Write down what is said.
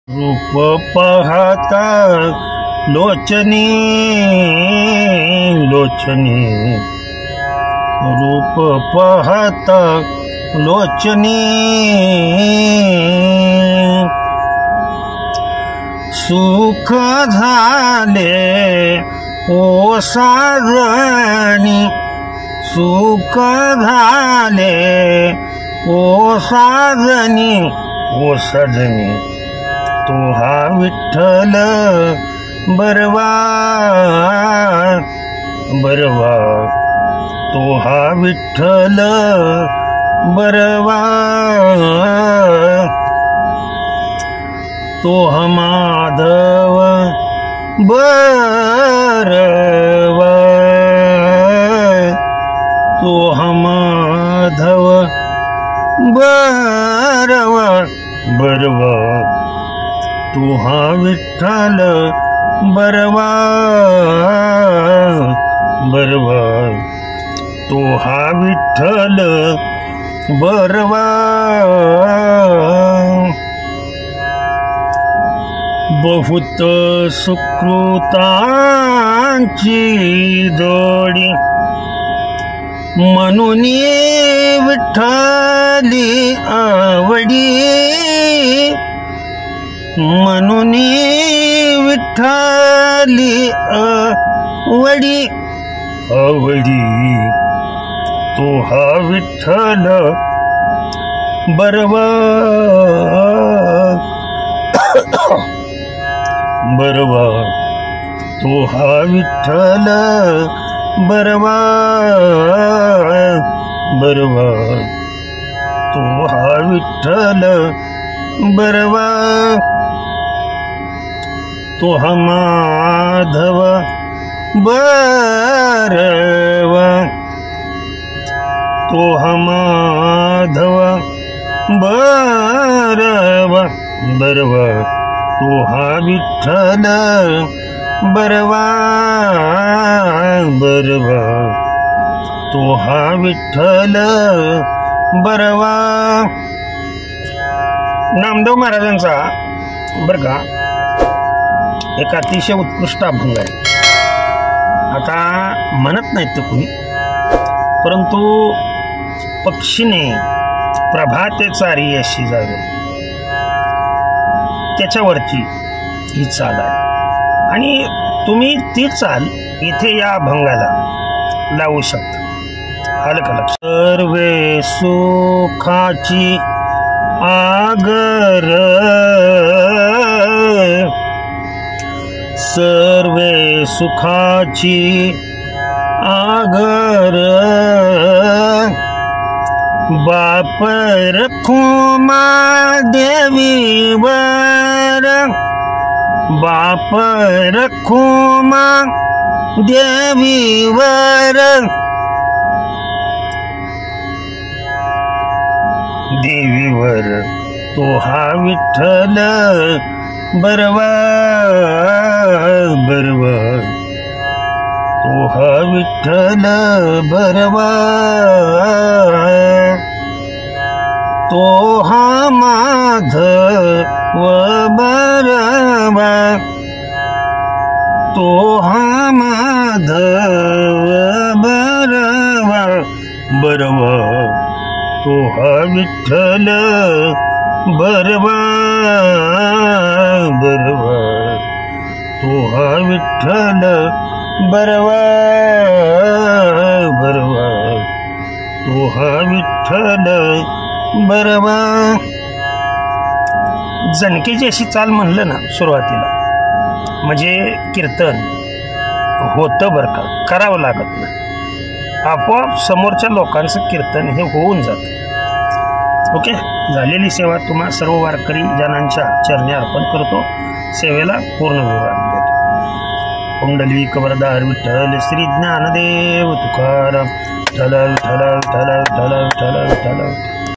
रूप पाहता लोचनी लोचनी, रूप पाहता लोचनी, सुख झाले ओ साजनी, सुख झाले ओ साजनी, ओ सजनी, तो हा विठ्ठल बरवा बरवा, तो हा विठ्ठल बरवा, तो हा माधव बरवा, तो हा माधव बरवा बरवा, तो हा विठ्ठल बरवा बरवा, तो हा विठ्ठल बरवा। बहुत सुकृतांची जोडी, म्हणून विठ्ठली आवडी, म्हणून विठ्ठली आवडी आवडी, तो हा विठ्ठल बरवा बरवा, तो हा विठ्ठल बरवा बरवा, तो हा विठ्ठल बरवा, तो हा माधव बरवा, तो हा माधव बरवा बरवा, तो हा विठ्ठल बरवा बरवा, तो हा विठ्ठल बरवा। नामदेव महाराजांचा बरं का एक अतिशय उत्कृष्ट अभंग आहे. आता म्हणत नाहीत ते कुणी, परंतु पक्षीने प्रभाते चारी अशी जावे, त्याच्यावरती ही चाल आहे आणि तुम्ही ती चाल इथे या अभंगाला लावू शकता. आलं का लक्षात? सर्वे सुखाची आगर, सर्वे सुखाची आगर, बाप रखुमा देवीवर, बाप रखुमा देवीवर, देवीवर, तो हा विठ्ठल बरवा बरवा, तो हा विठ्ठल बरवा, तो हा माधव बरवा, तो हा माधव बरवा बरवा, तो हा विठ्ठल बरवा बरवा, तो हा विठ्ठल बरवा बरवा, तो हा विठ्ठल बरवा. जणकेची अशी चाल म्हणलं ना सुरुवातीला, म्हणजे कीर्तन होतं बरं का, करावं लागत नाही, आपोआप समोरच्या लोकांचं कीर्तन हे होऊन जातं. ओके, झालेली सेवा तुम्हा सर्व वारकरी जनांच्या चरणी अर्पण करतो. सेवेला पूर्ण विराम देतो. कुंडलिक वरदार विठ्ठल श्री ज्ञानदेव तुकाराम. विठ्ठल विठ्ठल विठ्ठल विठ्ठल विठ्ठल विठ्ठल.